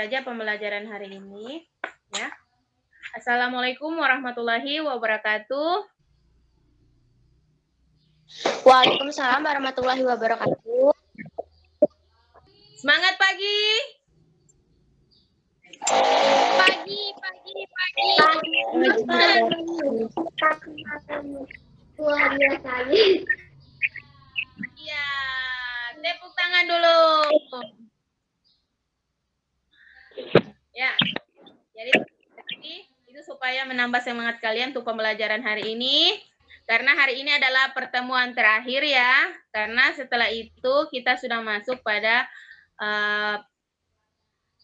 saja pembelajaran hari ini, ya. Assalamualaikum warahmatullahi wabarakatuh. Waalaikumsalam warahmatullahi wabarakatuh. Semangat pagi. Pagi. Luar biasa. Ya, tepuk tangan dulu. Ya, jadi itu supaya menambah semangat kalian untuk pembelajaran hari ini. Karena hari ini adalah pertemuan terakhir ya. Karena setelah itu kita sudah masuk pada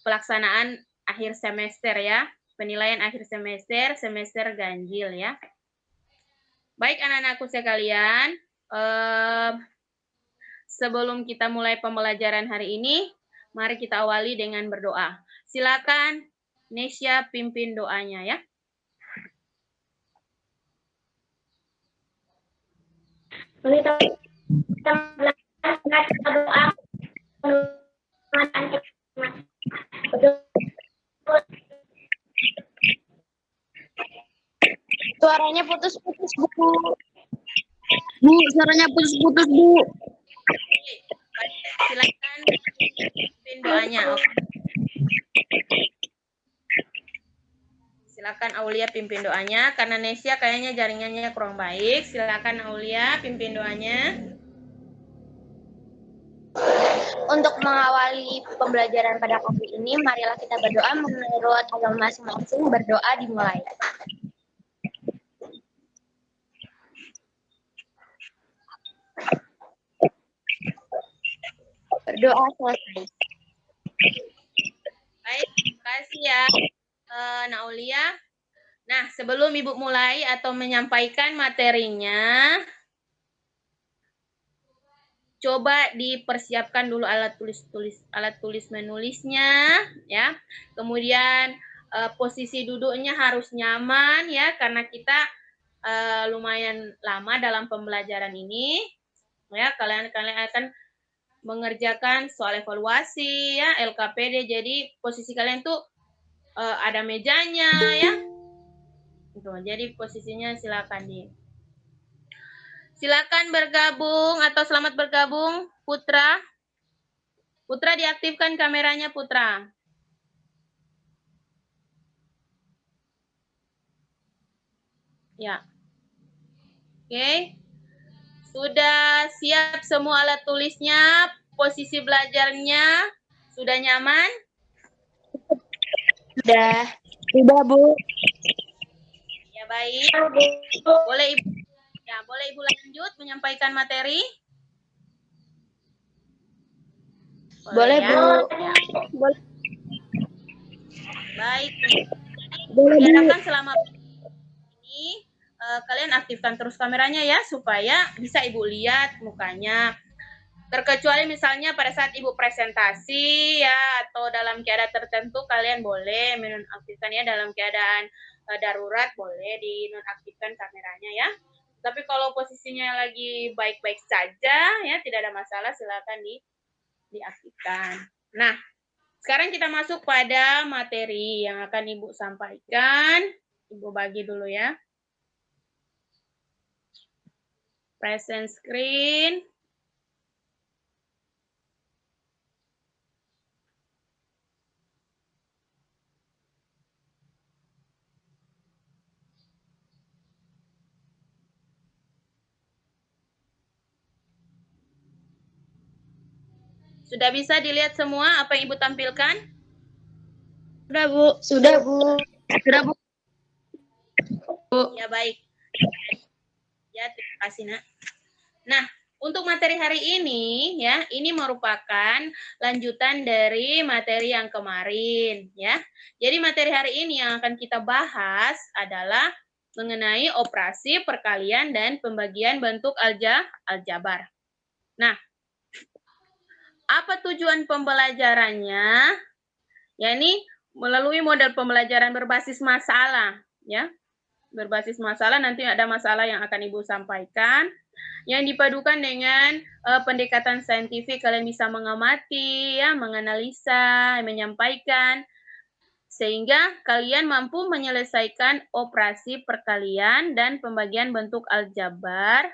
pelaksanaan akhir semester ya. Penilaian akhir semester, semester ganjil ya. Baik anak-anakku sekalian, sebelum kita mulai pembelajaran hari ini, mari kita awali dengan berdoa. Silakan Nesya pimpin doanya ya. Suaranya putus-putus, Bu. Bu, suaranya putus-putus, Bu. Silakan pimpin doanya. Silakan Aulia pimpin doanya karena Nesya kayaknya jaringannya kurang baik. Silakan Aulia pimpin doanya. Untuk mengawali pembelajaran pada kali ini, marilah kita berdoa menurut agama masing-masing. Berdoa dimulai. Berdoa selesai. Baik, terima kasih ya Naulia. Nah, sebelum Ibu mulai atau menyampaikan materinya, coba dipersiapkan dulu alat tulis menulisnya ya. Kemudian posisi duduknya harus nyaman ya karena kita lumayan lama dalam pembelajaran ini. Ya, kalian akan mengerjakan soal evaluasi ya, LKPD. Jadi posisi kalian tuh ada mejanya ya. Tuh, jadi posisinya silakan bergabung atau selamat bergabung Putra. Putra diaktifkan kameranya Putra. Ya. Oke. Sudah siap semua alat tulisnya, posisi belajarnya sudah nyaman? Sudah, Bu. Ya, baik. Boleh Ibu lanjut menyampaikan materi? Boleh, ya? Bu. Ya. Boleh. Baik. Boleh, Bu. Diharapkan selama ini kalian aktifkan terus kameranya ya supaya bisa Ibu lihat mukanya. Terkecuali misalnya pada saat Ibu presentasi ya atau dalam keadaan tertentu kalian boleh menonaktifkan ya, dalam keadaan darurat boleh dinonaktifkan kameranya ya. Tapi kalau posisinya lagi baik-baik saja ya tidak ada masalah, silakan diaktifkan. Nah, sekarang kita masuk pada materi yang akan Ibu sampaikan. Ibu bagi dulu ya. Present screen. Sudah bisa dilihat semua apa yang Ibu tampilkan? Sudah, Bu. Sudah, Bu. Sudah, Bu. Ya, baik. Ya, terima kasih, Nak. Nah, untuk materi hari ini, ya, ini merupakan lanjutan dari materi yang kemarin, ya. Jadi, materi hari ini yang akan kita bahas adalah mengenai operasi perkalian dan pembagian bentuk aljabar. Nah, apa tujuan pembelajarannya? Ya, ini melalui model pembelajaran berbasis masalah, ya. Berbasis masalah, nanti ada masalah yang akan Ibu sampaikan, yang dipadukan dengan pendekatan saintifik. Kalian bisa mengamati, ya, menganalisa, menyampaikan Sehingga kalian mampu menyelesaikan operasi perkalian dan pembagian bentuk aljabar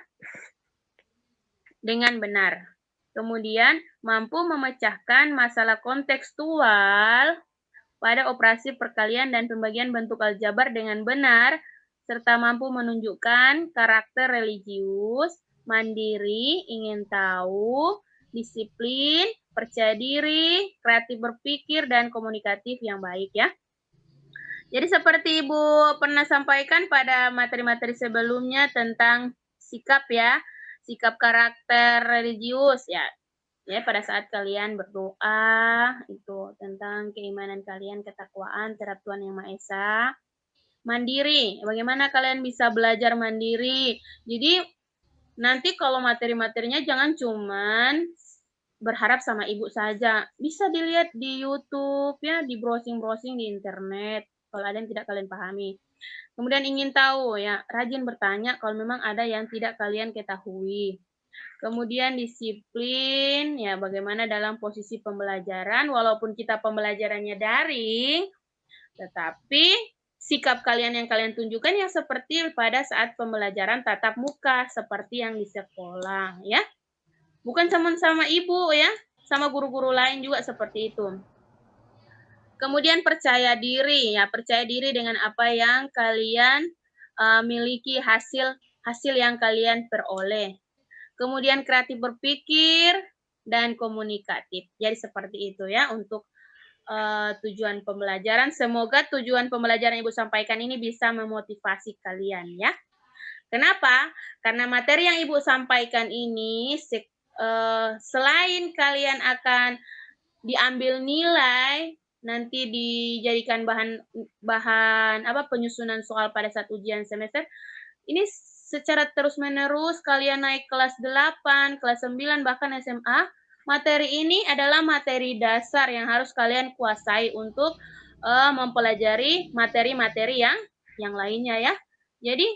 dengan benar. Kemudian, mampu memecahkan masalah kontekstual pada operasi perkalian dan pembagian bentuk aljabar dengan benar, serta mampu menunjukkan karakter religius, mandiri, ingin tahu, disiplin, percaya diri, kreatif berpikir, dan komunikatif yang baik ya. Jadi seperti Ibu pernah sampaikan pada materi-materi sebelumnya tentang sikap ya, sikap karakter religius ya. Ya, pada saat kalian berdoa itu tentang keimanan kalian, ketakwaan terhadap Tuhan Yang Maha Esa. Mandiri, bagaimana kalian bisa belajar mandiri. Jadi nanti kalau materi-materinya jangan cuman berharap sama ibu saja. Bisa dilihat di YouTube ya, di browsing-browsing di internet kalau ada yang tidak kalian pahami. Kemudian ingin tahu ya, rajin bertanya kalau memang ada yang tidak kalian ketahui. Kemudian disiplin, ya bagaimana dalam posisi pembelajaran, walaupun kita pembelajarannya daring, tetapi sikap kalian yang kalian tunjukkan yang seperti pada saat pembelajaran tatap muka, seperti yang di sekolah, ya. Bukan sama ibu ya, sama guru-guru lain juga seperti itu. Kemudian percaya diri, ya percaya diri dengan apa yang kalian miliki, hasil yang kalian peroleh. Kemudian kreatif berpikir dan komunikatif. Jadi seperti itu ya untuk tujuan pembelajaran. Semoga tujuan pembelajaran Ibu sampaikan ini bisa memotivasi kalian ya. Kenapa? Karena materi yang Ibu sampaikan ini selain kalian akan diambil nilai, nanti dijadikan bahan penyusunan soal pada saat ujian semester, ini secara terus-menerus kalian naik kelas 8, kelas 9, bahkan SMA, materi ini adalah materi dasar yang harus kalian kuasai untuk mempelajari materi-materi yang lainnya ya. Jadi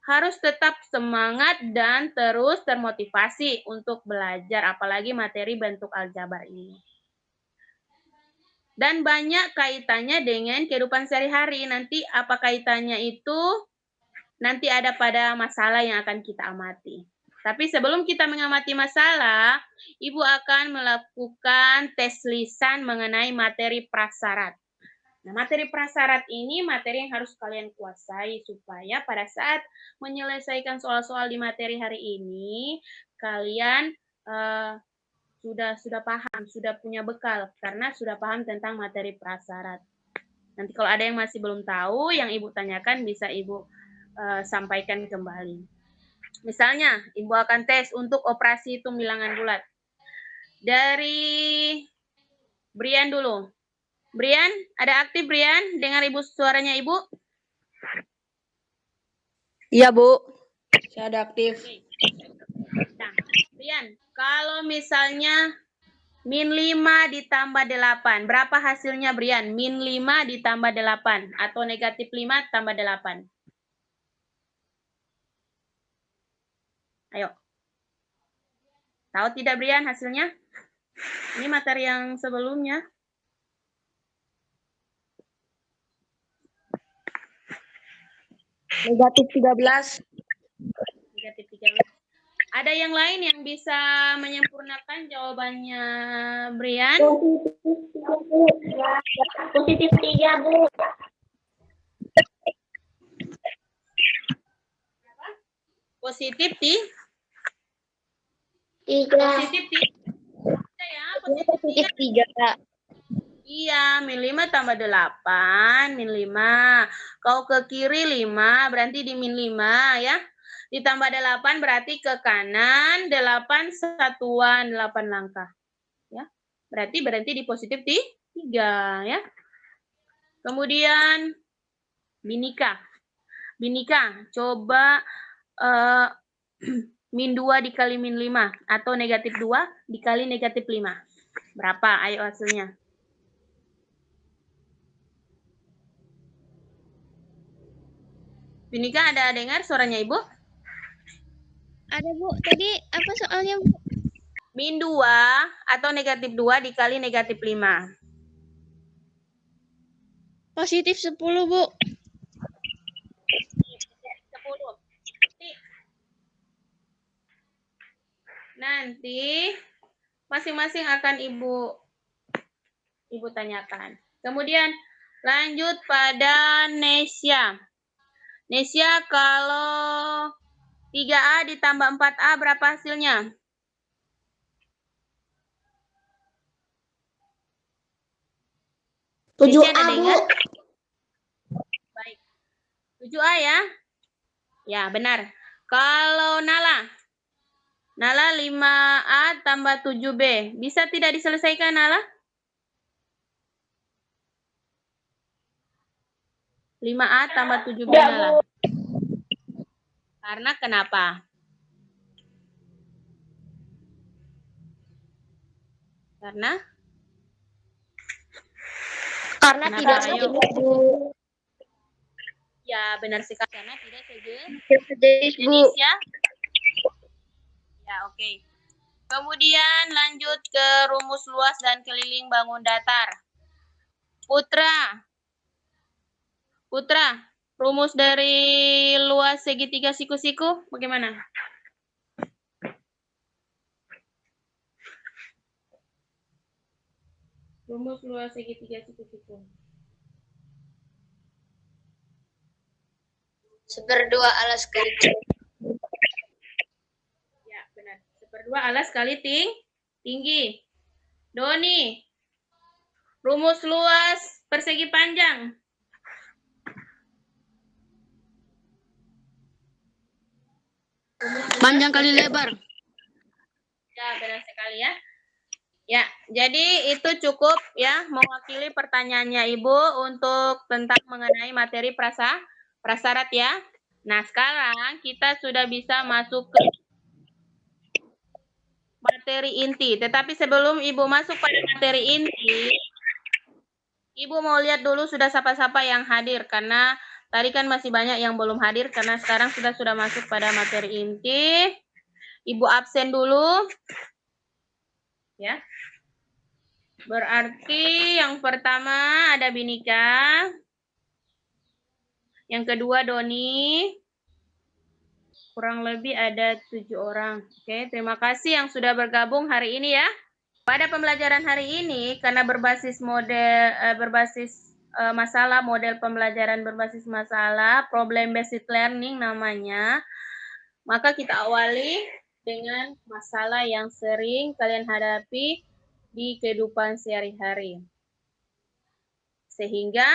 harus tetap semangat dan terus termotivasi untuk belajar, apalagi materi bentuk aljabar ini. Dan banyak kaitannya dengan kehidupan sehari-hari. Nanti apa kaitannya itu nanti ada pada masalah yang akan kita amati. Tapi sebelum kita mengamati masalah, Ibu akan melakukan tes lisan mengenai materi prasyarat. Nah, materi prasyarat ini materi yang harus kalian kuasai supaya pada saat menyelesaikan soal-soal di materi hari ini, kalian sudah paham, sudah punya bekal karena sudah paham tentang materi prasyarat. Nanti kalau ada yang masih belum tahu, yang Ibu tanyakan bisa Ibu sampaikan kembali. Misalnya, Ibu akan tes untuk operasi hitung bilangan bulat. Dari Brian dulu. Brian, ada aktif Brian? Dengar Ibu suaranya Ibu? Iya, Bu. Saya ada aktif. Nah, Brian, kalau misalnya min 5 ditambah 8, berapa hasilnya Brian? Min 5 ditambah 8 atau negatif 5 tambah 8? Ayo. Tahu tidak Brian hasilnya? Ini materi yang sebelumnya. Negatif 13. Negatif 13. Ada yang lain yang bisa menyempurnakan jawabannya Brian? Positif 3, Bu. Positif 3. Positif 3 ya, positif 3. Iya, min 5 tambah 8, min 5. Kau ke kiri 5, berarti di min 5 ya. Ditambah 8 berarti ke kanan 8 satuan 8 langkah. Ya. Berarti berhenti di positif 3 ya. Kemudian Binika. Binika, coba min 2 dikali min 5 atau negatif 2 dikali negatif 5. Berapa? Ayo hasilnya. Binika, ada dengar suaranya Ibu? Ada, Bu. Tadi apa soalnya, Bu? Min 2 atau negatif 2 dikali negatif 5. Positif 10, Bu. 10. Nanti masing-masing akan Ibu tanyakan. Kemudian lanjut pada Nesya. Nesya, kalau 3A ditambah 4A berapa hasilnya? Tujuh Nesya ada A, Bu. dengar? Baik. 7A ya? Ya, benar. Kalau Nala? Nala 5A tambah 7B. Bisa tidak diselesaikan, Nala? 5A tambah 7B, Nala. Karena kenapa? Karena kenapa, tidak ayo? sejenis, Bu. Ya, benar sekali. Karena tidak Sejenis, Bu. jenis ya. Ya, oke. Kemudian lanjut ke rumus luas dan keliling bangun datar. Putra, rumus dari luas segitiga siku-siku bagaimana? Rumus luas segitiga siku-siku. 1/2 alas kali Ya, benar. 1/2 alas kali tinggi. Doni, rumus luas persegi panjang. Panjang kali lebar. Ya, benar sekali ya. Ya, jadi itu cukup ya mewakili pertanyaannya Ibu untuk tentang mengenai materi prasyarat ya. Nah, sekarang kita sudah bisa masuk ke materi inti. Tetapi sebelum Ibu masuk pada materi inti, Ibu mau lihat dulu sudah siapa-siapa yang hadir karena tadi kan masih banyak yang belum hadir karena sekarang sudah masuk pada materi inti. Ibu absen dulu. Ya. Berarti yang pertama ada Binika. Yang kedua Doni. Kurang lebih ada 7 orang. Oke, terima kasih yang sudah bergabung hari ini ya. Pada pembelajaran hari ini, karena berbasis masalah, model pembelajaran berbasis masalah, problem based learning namanya, maka kita awali dengan masalah yang sering kalian hadapi di kehidupan sehari-hari. Sehingga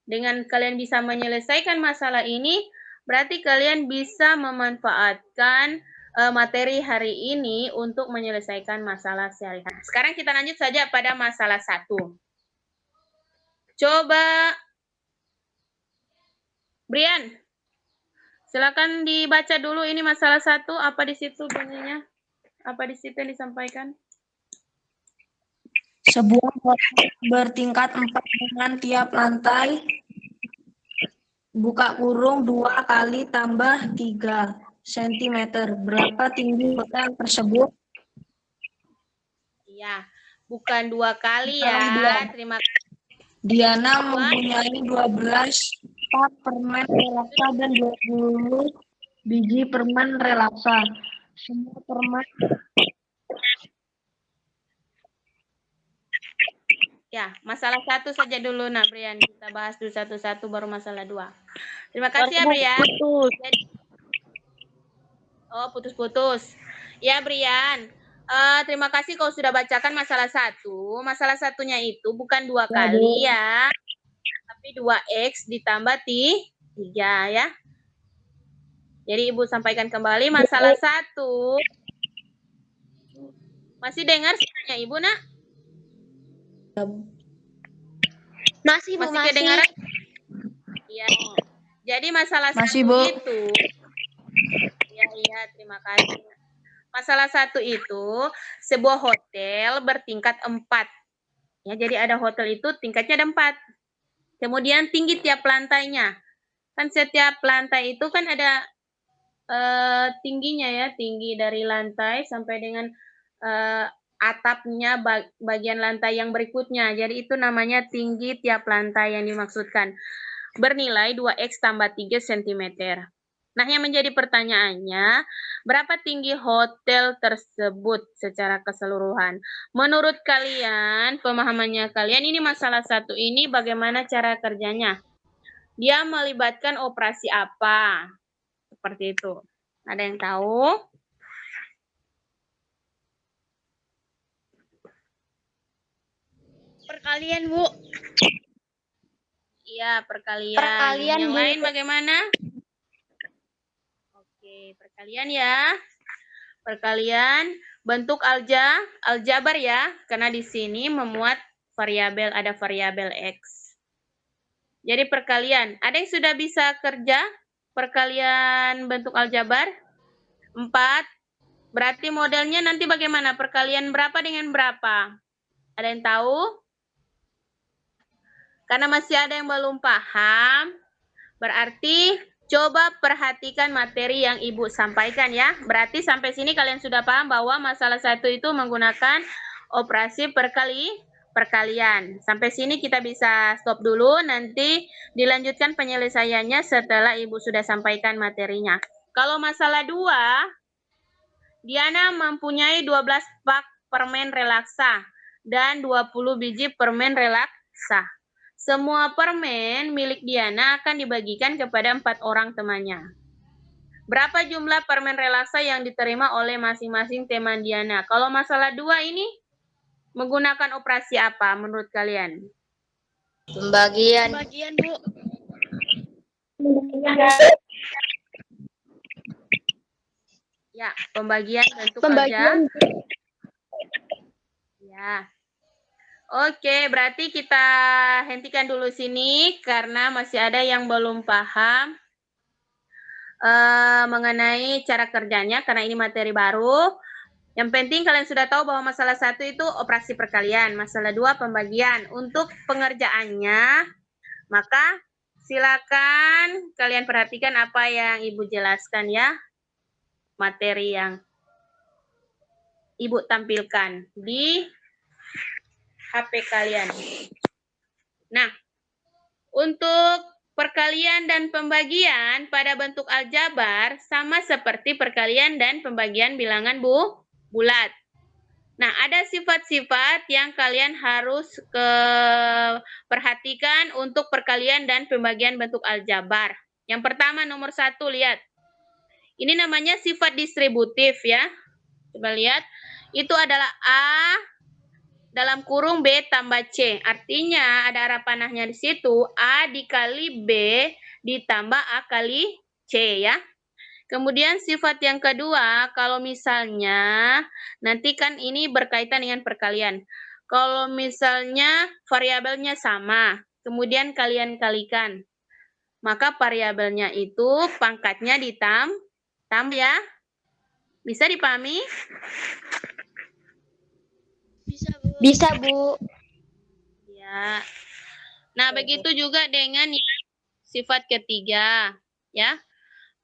dengan kalian bisa menyelesaikan masalah ini, berarti kalian bisa memanfaatkan materi hari ini untuk menyelesaikan masalah sehari-hari. Sekarang kita lanjut saja pada masalah 1. Coba, Brian, silakan dibaca dulu ini masalah 1, apa di situ bunyinya? Apa di situ yang disampaikan? Sebuah hotel bertingkat 4 dengan tiap lantai. Buka kurung 2 kali tambah 3 cm. Berapa tinggi hotel tersebut? Iya, bukan 2 kali ya. Terima kasih. Diana mempunyai 12 pak permen relaksa dan 20 biji permen relaksa. Semua permen Ya, masalah 1 saja dulu, nak Brian. Kita bahas dulu satu-satu, baru masalah 2. Terima kasih ya, Brian. Oh, putus-putus. Ya, Brian. Terima kasih kau sudah bacakan masalah 1. Masalah satunya itu bukan 2 kali ya, tapi 2X ditambah 3 ya. Jadi Ibu sampaikan kembali masalah 1. Masih dengar suaranya Ibu, nak? Masih, Bu, masih. Kedengaran? Iya. Jadi masalah 1 itu. Iya, terima kasih. Masalah 1 itu sebuah hotel bertingkat 4. Ya, jadi ada hotel itu tingkatnya ada 4. Kemudian tinggi tiap lantainya. Kan setiap lantai itu kan ada tingginya ya, tinggi dari lantai sampai dengan atapnya bagian lantai yang berikutnya. Jadi itu namanya tinggi tiap lantai yang dimaksudkan. Bernilai 2X tambah 3 cm. Nah, yang menjadi pertanyaannya, berapa tinggi hotel tersebut secara keseluruhan? Menurut kalian, pemahamannya kalian, ini masalah satu ini bagaimana cara kerjanya? Dia melibatkan operasi apa? Seperti itu. Ada yang tahu? Perkalian, Bu. Iya, perkalian. Perkalian, Yang Bu. lain bagaimana? Oke, perkalian ya. Perkalian bentuk aljabar ya, karena di sini memuat variabel, ada variabel X. Jadi perkalian, ada yang sudah bisa kerja perkalian bentuk aljabar? 4. Berarti modelnya nanti bagaimana? Perkalian berapa dengan berapa? Ada yang tahu? Karena masih ada yang belum paham, berarti coba perhatikan materi yang Ibu sampaikan ya. Berarti sampai sini kalian sudah paham bahwa masalah satu itu menggunakan operasi perkalian. Sampai sini kita bisa stop dulu, nanti dilanjutkan penyelesaiannya setelah Ibu sudah sampaikan materinya. Kalau masalah 2, Diana mempunyai 12 pak permen relaksa dan 20 biji permen relaksa. Semua permen milik Diana akan dibagikan kepada 4 orang temannya. Berapa jumlah permen relaksa yang diterima oleh masing-masing teman Diana? Kalau masalah 2 ini menggunakan operasi apa menurut kalian? Pembagian. Pembagian, Bu. Ya, pembagian bentuk Pembagian. Ya. Oke, berarti kita hentikan dulu sini karena masih ada yang belum paham mengenai cara kerjanya karena ini materi baru. Yang penting kalian sudah tahu bahwa masalah 1 itu operasi perkalian, masalah 2 pembagian. Untuk pengerjaannya, maka silakan kalian perhatikan apa yang Ibu jelaskan ya, materi yang Ibu tampilkan di HP kalian. Nah, untuk perkalian dan pembagian pada bentuk aljabar sama seperti perkalian dan pembagian bilangan bulat. Nah, ada sifat-sifat yang kalian harus perhatikan untuk perkalian dan pembagian bentuk aljabar. Yang pertama, nomor 1, lihat. Ini namanya sifat distributif ya. Coba lihat. Itu adalah A dalam kurung B tambah C. Artinya ada arah panahnya di situ. A dikali B ditambah A kali C ya. Kemudian sifat yang kedua, kalau misalnya, nanti kan ini berkaitan dengan perkalian. Kalau misalnya variabelnya sama, kemudian kalian kalikan. Maka variabelnya itu pangkatnya ditambah ya. Bisa dipahami? Bisa, Bu. Ya. Nah, begitu juga dengan sifat ketiga, ya.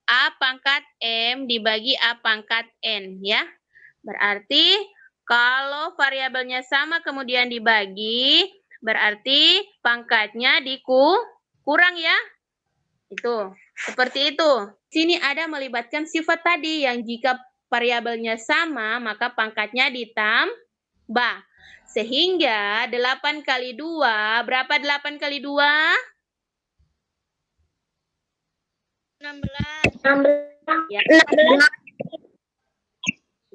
A pangkat M dibagi A pangkat N, ya. Berarti kalau variabelnya sama kemudian dibagi, berarti pangkatnya dikurang ya. Itu, seperti itu. Sini ada melibatkan sifat tadi yang jika variabelnya sama, maka pangkatnya ditambah. Sehingga 8 kali 2, berapa 8 kali 2? 16. Ya.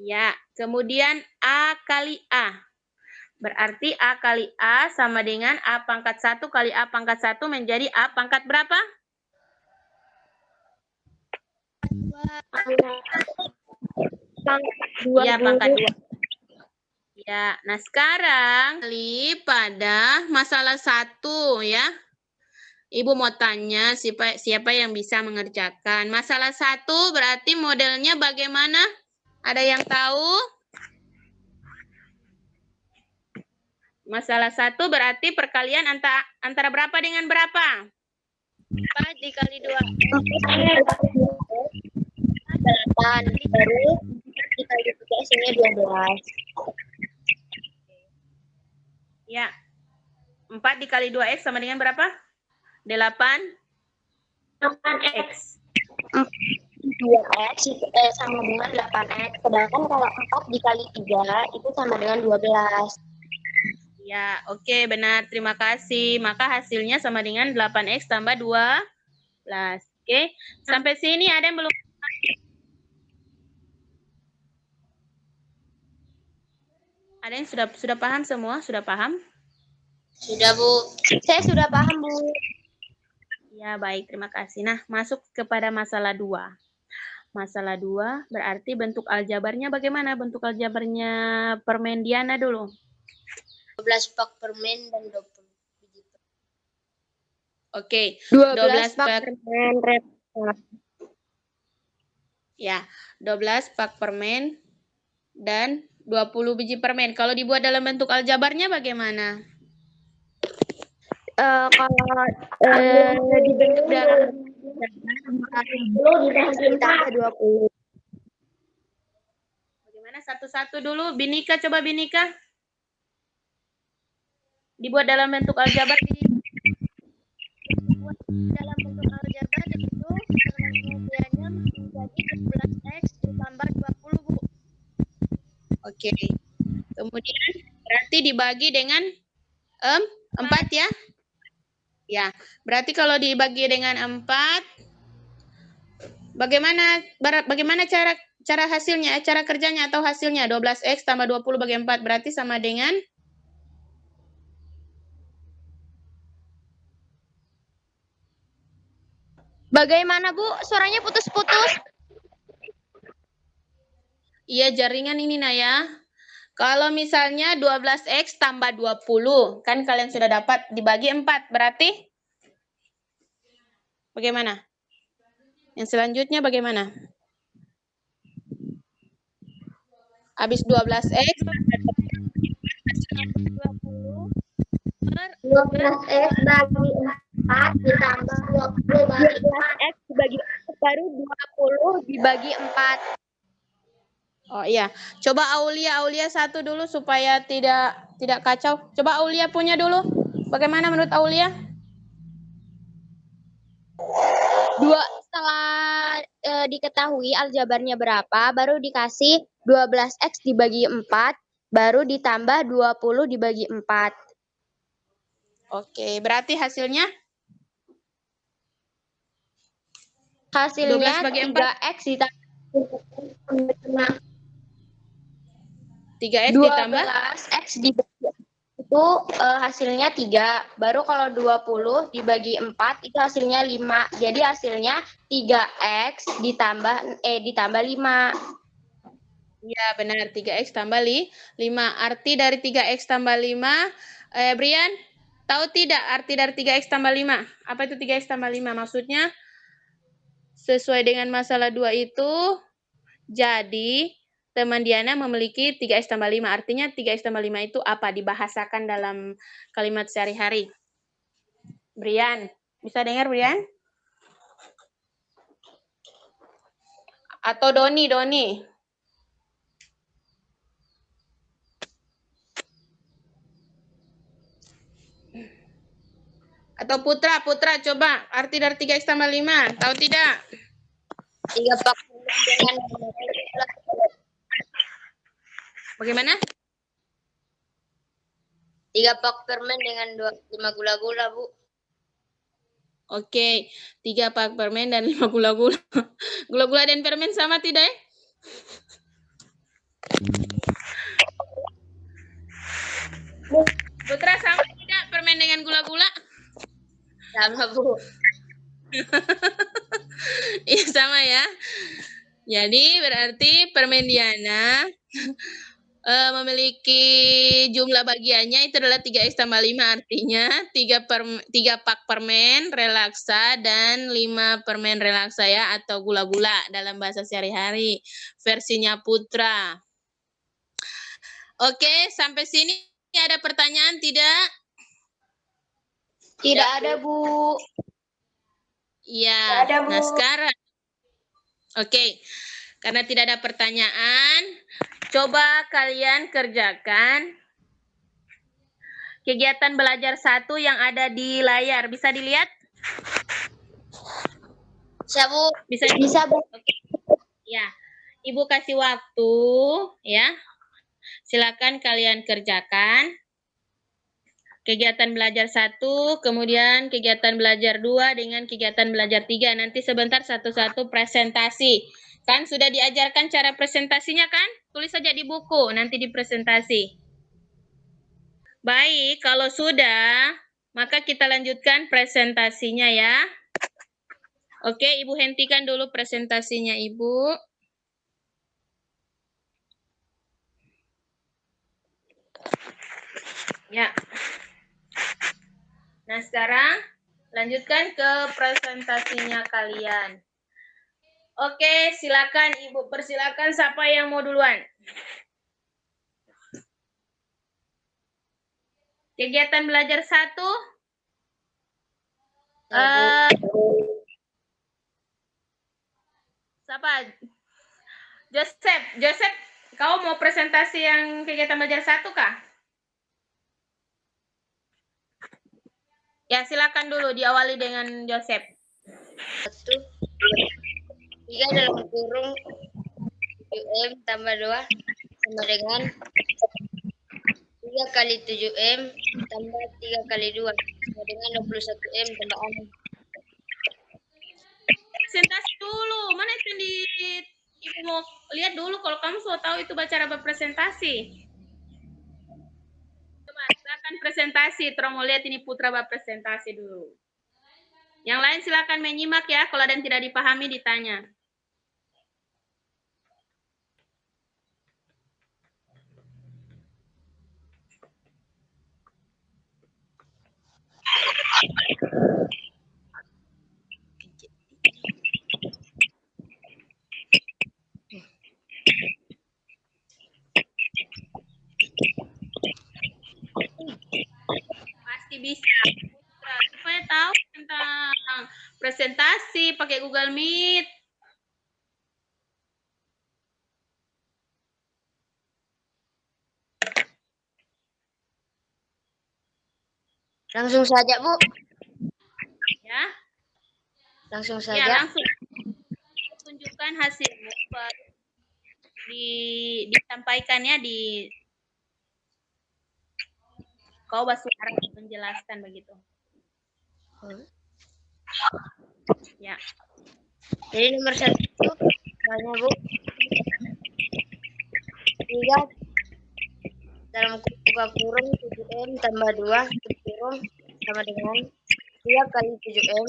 Ya, kemudian A kali A. Berarti A kali A sama dengan A pangkat 1 kali A pangkat 1 menjadi A pangkat berapa? 2. Ya, pangkat 2. Ya, nah sekarang pada masalah 1 ya. Ibu mau tanya siapa yang bisa mengerjakan. Masalah 1 berarti modelnya bagaimana? Ada yang tahu? Masalah 1 berarti perkalian antara berapa dengan berapa? 4 dikali 2. 8. Baru dikali 3 hasilnya 12. Ya. 4 dikali 2X sama dengan berapa? 8X. 2X sama dengan 8X. Sedangkan kalau 4 dikali 3 itu sama dengan 12. Ya, oke, benar. Terima kasih. Maka hasilnya sama dengan 8X tambah 12. Oke, sampai sini ada yang belum? Ada yang sudah paham semua? Sudah paham? Sudah, Bu. Saya sudah paham, Bu. Ya, baik. Terima kasih. Nah, masuk kepada masalah 2. Masalah 2 berarti bentuk aljabarnya bagaimana? Bentuk aljabarnya permen Diana dulu. 12 pak permen dan 20 biji permen. Oke. 12 pak permen. Ya, 12 pak permen dan 20 biji permen. Kalau dibuat dalam bentuk aljabarnya bagaimana? Kalau dibentuk dalam 10 ditambah 20. Bagaimana satu-satu dulu? Binika, coba Binika. Dibuat dalam bentuk aljabar. Dalam bentuk aljabar itu perhatiannya menjadi 12X ditambah 20, Bu. Oke. Kemudian berarti dibagi dengan 4 ya? Ya, berarti kalau dibagi dengan 4, bagaimana cara hasilnya, cara kerjanya atau hasilnya? 12X tambah 20 bagi 4 berarti sama dengan? Bagaimana, Bu? Suaranya putus-putus. Iya, jaringan ini Naya. Kalau misalnya 12X tambah 20, kan kalian sudah dapat dibagi 4, berarti bagaimana? Yang selanjutnya bagaimana? Habis 12X 12X bagi 4 ditambah 20 bagi 4X dibagi baru 20 dibagi 4. Oh iya, coba Aulia satu dulu supaya tidak kacau. Coba Aulia punya dulu. Bagaimana menurut Aulia? Setelah diketahui aljabarnya berapa, baru dikasih 12X dibagi 4, baru ditambah 20 dibagi 4. Oke, berarti hasilnya? Hasilnya 12 bagi 4. 3X ditambah 3X ditambah? 12X dibagi itu hasilnya 3. Baru kalau 20 dibagi 4 itu hasilnya 5. Jadi hasilnya 3X ditambah 5. Ya, benar. 3X tambah 5. Arti dari 3X tambah 5, Brian, tahu tidak arti dari 3X tambah 5? Apa itu 3X tambah 5? Maksudnya, sesuai dengan masalah 2 itu, jadi teman Diana memiliki 3X tambah 5. Artinya 3X tambah 5 itu apa? Dibahasakan dalam kalimat sehari-hari. Brian, bisa dengar Brian? Atau Doni? Atau Putra, coba arti dari 3X tambah 5. Tahu tidak? 3 pak dengan Bagaimana? 3 pak permen dengan 5 gula-gula, Bu. Oke, 3 pak permen dan 5 gula-gula. Gula-gula dan permen sama tidak ya? Putra, sama tidak permen dengan gula-gula? Sama, Bu. Iya, sama ya. Jadi berarti permen Diana memiliki jumlah bagiannya itu adalah 3X tambah 5, artinya 3 pak permen relaksa dan 5 permen relaksa ya, atau gula-gula dalam bahasa sehari-hari versinya Putra. Oke, sampai sini ada pertanyaan tidak? Tidak ada, Bu. Iya, Tidak ada, Bu. nah sekarang oke, karena tidak ada pertanyaan, coba kalian kerjakan. kegiatan belajar 1 yang ada di layar. Bisa dilihat? Bisa, Bu. Bisa, Bu. Oke. Ya. Ibu kasih waktu, ya. Silakan kalian kerjakan. Kegiatan belajar 1, kemudian kegiatan belajar 2 dengan kegiatan belajar 3. Nanti sebentar satu-satu presentasi. Kan sudah diajarkan cara presentasinya kan? Tulis saja di buku, nanti di presentasi. Baik, kalau sudah, maka kita lanjutkan presentasinya ya. Oke, Ibu hentikan dulu presentasinya, Ibu. Ya. Nah, sekarang lanjutkan ke presentasinya kalian. Oke, silakan Ibu. Persilakan siapa yang mau duluan. Kegiatan belajar 1. Siapa? Joseph, kau mau presentasi yang kegiatan belajar 1 kah? Ya, silakan dulu diawali dengan Joseph. 1, 3 dalam kurung 7M tambah 2 sama dengan 3 kali 7M tambah 3 kali 2 sama dengan 21M tambah 6. Presentasi dulu. Mana itu Ibu mau lihat dulu kalau kamu sudah tahu itu cara berpresentasi. Coba silakan presentasi. Terus mau lihat ini Putra berpresentasi dulu. Yang lain silakan menyimak ya. Kalau ada yang tidak dipahami ditanya. Pasti bisa. Supaya tahu tentang presentasi pakai Google Meet. Langsung saja, Bu. Ya. Langsung Ya, saja. langsung tunjukkan hasilmu. Disampaikannya di kau bersuara menjelaskan begitu. Ya. Jadi nomor 1 itu soalnya, Bu. 3 dalam buka kurung 7M tambah 2 tutup kurung sama dengan 3 kali 7M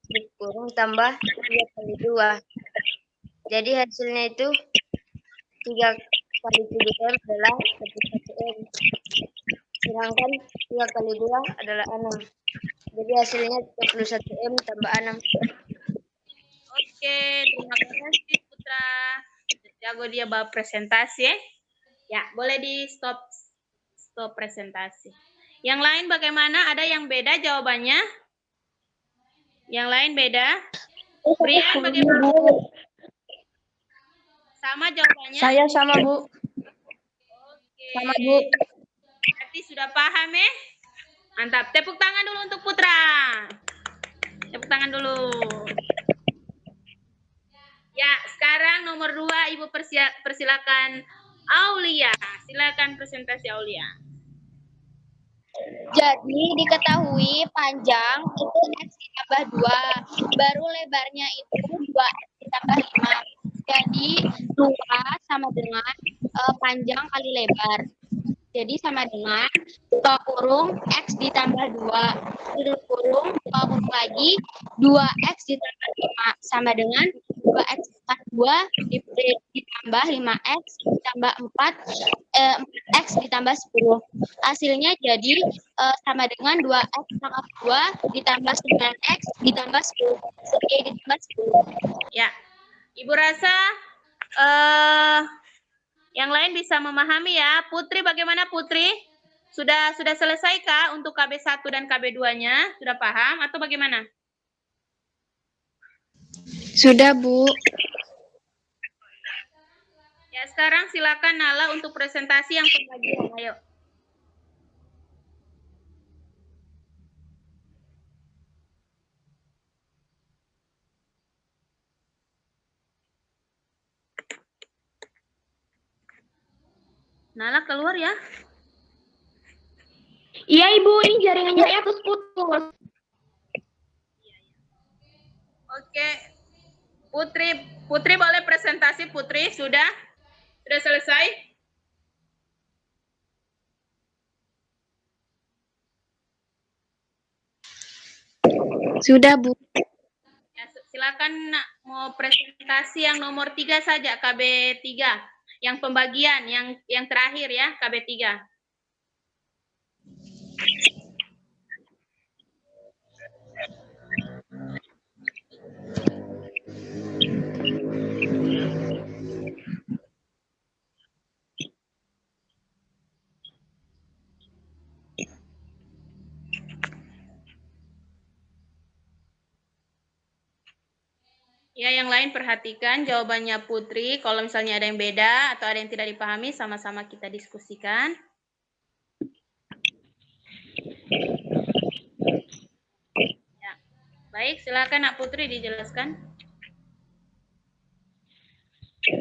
tutup kurung tambah 3 kali 2. Jadi hasilnya itu 3 kali 7M adalah 21M. Sedangkan 3 kali 2 adalah 6. Jadi hasilnya 21M tambah 6. Oke, terima kasih Putra. Jago dia bawa presentasi ya. Ya, boleh di stop presentasi. Yang lain bagaimana? Ada yang beda jawabannya? Yang lain beda? Brian bagaimana? Sama jawabannya? Saya sama, Bu. Oke. Sama, Bu. Berarti sudah paham ya? Mantap. Tepuk tangan dulu untuk Putra. Tepuk tangan dulu. Ya, sekarang nomor 2 Ibu persilakan Aulia. Silakan presentasi Aulia. Jadi diketahui panjang itu X ditambah 2. Baru lebarnya itu 2X ditambah 5. Jadi 2 sama dengan panjang kali lebar. Jadi sama dengan buka kurung X ditambah 2. Tutup kurung, buka kurung lagi 2X ditambah 5. Sama dengan 2X ditambah 2 ditambah 5X ditambah 4, 4X ditambah 10. Hasilnya jadi sama dengan 2X pangkat 2 ditambah 9X ditambah 10. Ditambah 10. Ya, Ibu rasa yang lain bisa memahami ya. Putri bagaimana Putri? Sudah selesai kah untuk KB1 dan KB2-nya? Sudah paham atau bagaimana? Sudah, Bu. Ya, sekarang silakan Nala untuk presentasi yang pembagian. Ayo. Nala keluar ya. Iya Ibu, ini jaringannya saya terus putus. Oke. Putri boleh presentasi Putri, sudah selesai? Sudah Bu. Ya, silakan Nak, mau presentasi yang nomor 3 saja, KB3. Yang pembagian, yang terakhir ya, KB3. Ya, yang lain perhatikan jawabannya Putri. Kalau misalnya ada yang beda atau ada yang tidak dipahami, sama-sama kita diskusikan. Ya. Baik, silakan Nak Putri dijelaskan.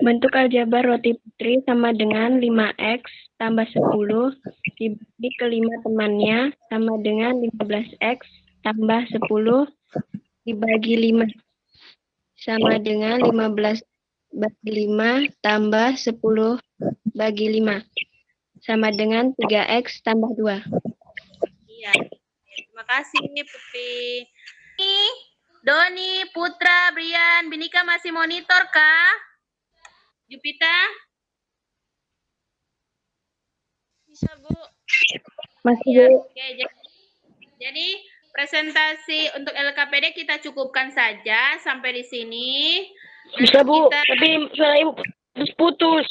Bentuk aljabar roti Putri sama dengan 5x tambah 10 dibagi ke 5 temannya sama dengan 15x tambah 10 dibagi 5 sama dengan 15 bagi 5 tambah 10 bagi 5 sama dengan 3x tambah 2. Iya. Terima kasih Putri. Doni, Putra, Brian, Binika masih monitor kah? Jupita? Bisa, Bu. Masih Ya, Bu. oke. Jadi presentasi untuk LKPD kita cukupkan saja sampai di sini. Bisa Bu, tapi suara Ibu putus-putus.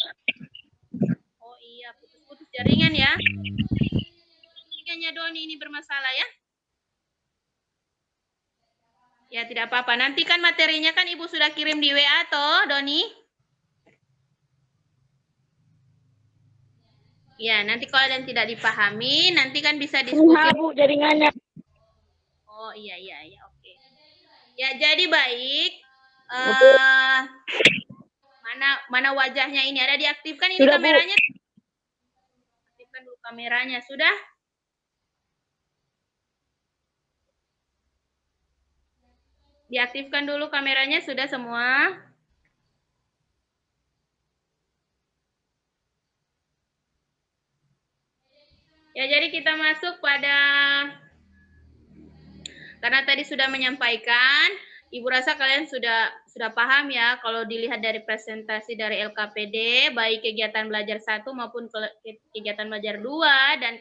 Oh iya, putus-putus jaringan ya. Jaringannya Doni ini bermasalah ya. Ya, tidak apa-apa. Nanti kan materinya kan Ibu sudah kirim di WA toh, Doni? Ya, nanti kalau ada yang tidak dipahami, nanti kan bisa diskusi. Bu, jaringannya. Oh iya, oke. Ya, jadi baik. Mana wajahnya ini? Ada diaktifkan ini Sudah, kameranya? Aktifkan dulu kameranya. Sudah? Diaktifkan dulu kameranya, sudah semua? Ya, jadi kita masuk pada, karena tadi sudah menyampaikan, Ibu rasa kalian sudah paham ya, kalau dilihat dari presentasi dari LKPD, baik kegiatan belajar 1 maupun kegiatan belajar 2 dan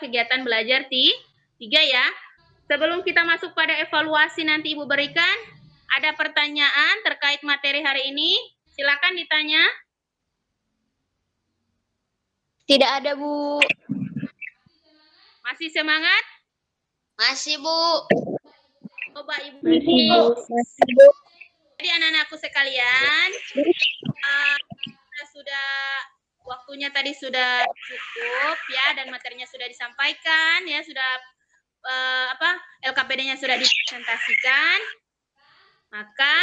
kegiatan belajar 3 ya. Sebelum kita masuk pada evaluasi nanti Ibu berikan, ada pertanyaan terkait materi hari ini? Silakan ditanya. Tidak ada Bu. Masih semangat? Masih Bu. Coba Ibu. Masih Bu. Jadi anak-anakku sekalian, sudah waktunya tadi sudah cukup ya, dan materinya sudah disampaikan ya, sudah LKPD-nya sudah dipresentasikan. Maka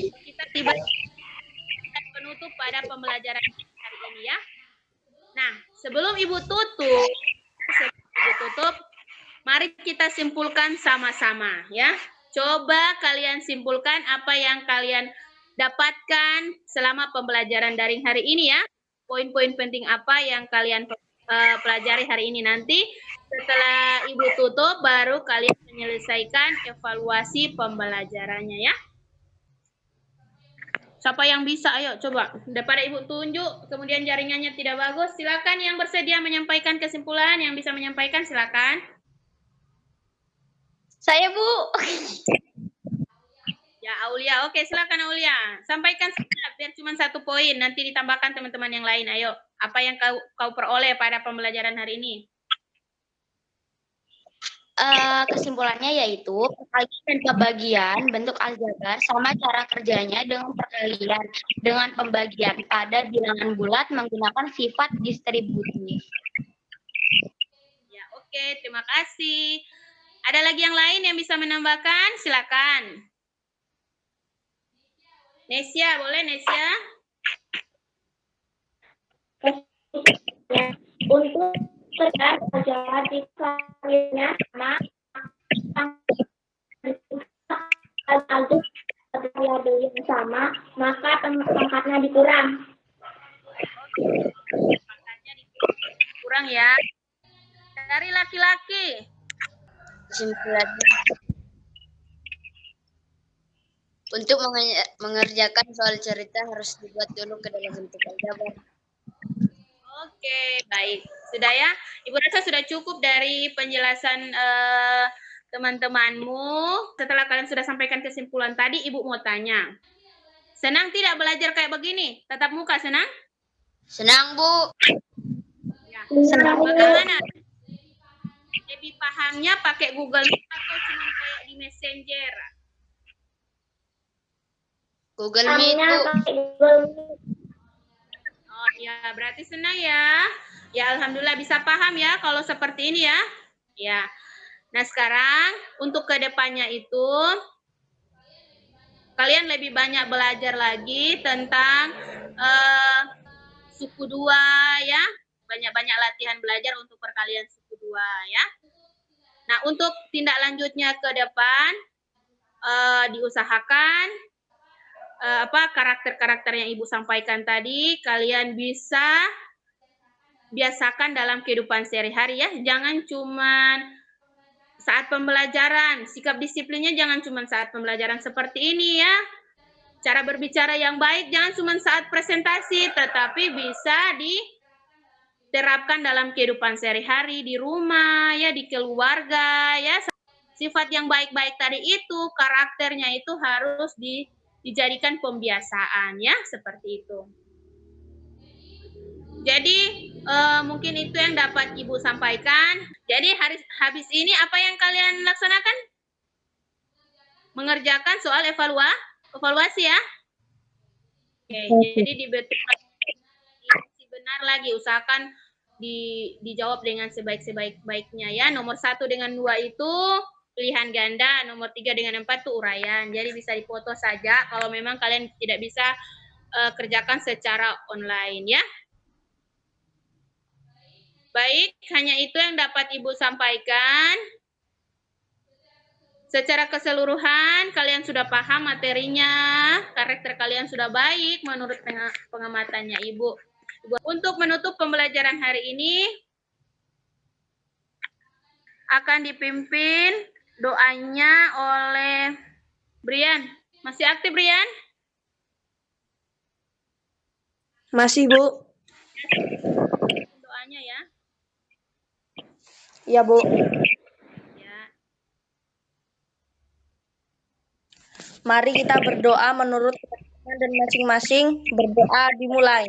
kita tiba penutup pada pembelajaran hari ini ya. Nah, sebelum Ibu tutup, mari kita simpulkan sama-sama ya. Coba kalian simpulkan apa yang kalian dapatkan selama pembelajaran daring hari ini ya. Poin-poin penting apa yang kalian pelajari hari ini. Nanti setelah Ibu tutup, baru kalian menyelesaikan evaluasi pembelajarannya ya. Siapa yang bisa? Ayo coba. Daripada Ibu tunjuk, kemudian jaringannya tidak bagus, silakan yang bersedia menyampaikan kesimpulan, yang bisa menyampaikan silakan. Saya Bu. Ya, Aulia. Oke, silakan Aulia. Sampaikan saja, biar cuma 1 poin. Nanti ditambahkan teman-teman yang lain. Ayo, apa yang kau peroleh pada pembelajaran hari ini? Kesimpulannya yaitu perkalian dan pembagian bentuk aljabar sama cara kerjanya dengan perkalian dengan pembagian pada bilangan bulat menggunakan sifat distributif. Ya, oke, terima kasih. Ada lagi yang lain yang bisa menambahkan? Silakan. Nesia, boleh Nesia? Untuk kerjaan pelajaran di karirnya sama aljabar variabel yang sama, maka pangkatnya dikurang. Pangkatnya dikurang ya. Dari laki-laki. Kesimpulannya, untuk mengerjakan soal cerita harus dibuat dulu ke dalam bentuk aljabar. Oke, baik. Sudah ya? Ibu rasa sudah cukup dari penjelasan teman-temanmu. Setelah kalian sudah sampaikan kesimpulan tadi, Ibu mau tanya. Senang tidak belajar kayak begini? Tatap muka senang? Senang, Bu. Ya. Bagaimana? Lebih pahamnya pakai Google Meet atau cuma kayak di Messenger? Google Meet, Bu. Oh ya, berarti senang ya. Ya, alhamdulillah bisa paham ya kalau seperti ini ya. Ya. Nah, sekarang untuk kedepannya itu kalian lebih banyak belajar lagi tentang suku dua ya. Banyak-banyak latihan belajar untuk perkalian suku dua ya. Nah, untuk tindak lanjutnya ke depan diusahakan karakter-karakter yang Ibu sampaikan tadi kalian bisa biasakan dalam kehidupan sehari-hari ya. Jangan cuman saat pembelajaran, sikap disiplinnya jangan cuma saat pembelajaran seperti ini ya. Cara berbicara yang baik jangan cuma saat presentasi, tetapi bisa diterapkan dalam kehidupan sehari-hari, di rumah, ya, di keluarga, ya. Sifat yang baik-baik tadi itu, karakternya itu harus dijadikan pembiasaan, ya, seperti itu. Jadi, mungkin itu yang dapat Ibu sampaikan. Jadi, habis ini apa yang kalian laksanakan? Mengerjakan soal evaluasi ya. Oke, jadi benar lagi, usahakan dijawab dengan sebaik-baiknya ya. Nomor 1 dengan 2 itu pilihan ganda, nomor 3 dengan 4 itu uraian. Jadi bisa dipoto saja kalau memang kalian tidak bisa kerjakan secara online ya. Baik, hanya itu yang dapat Ibu sampaikan. Secara keseluruhan, kalian sudah paham materinya, karakter kalian sudah baik menurut pengamatannya Ibu. Untuk menutup pembelajaran hari ini, akan dipimpin doanya oleh Brian. Masih aktif, Brian? Masih, Bu. Doanya ya. Ya, Bu. Ya. Mari kita berdoa menurut keyakinan dan masing-masing. Berdoa dimulai.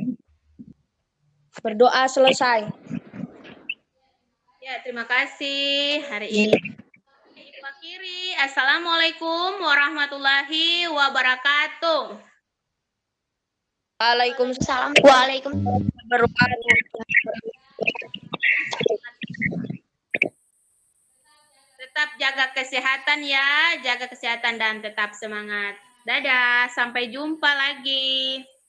Berdoa selesai. Ya, terima kasih hari ini. Ibu akhiri. Assalamualaikum warahmatullahi wabarakatuh. Waalaikumsalam. Waalaikumsalam. Tetap jaga kesehatan ya, jaga kesehatan dan tetap semangat. Dadah, sampai jumpa lagi.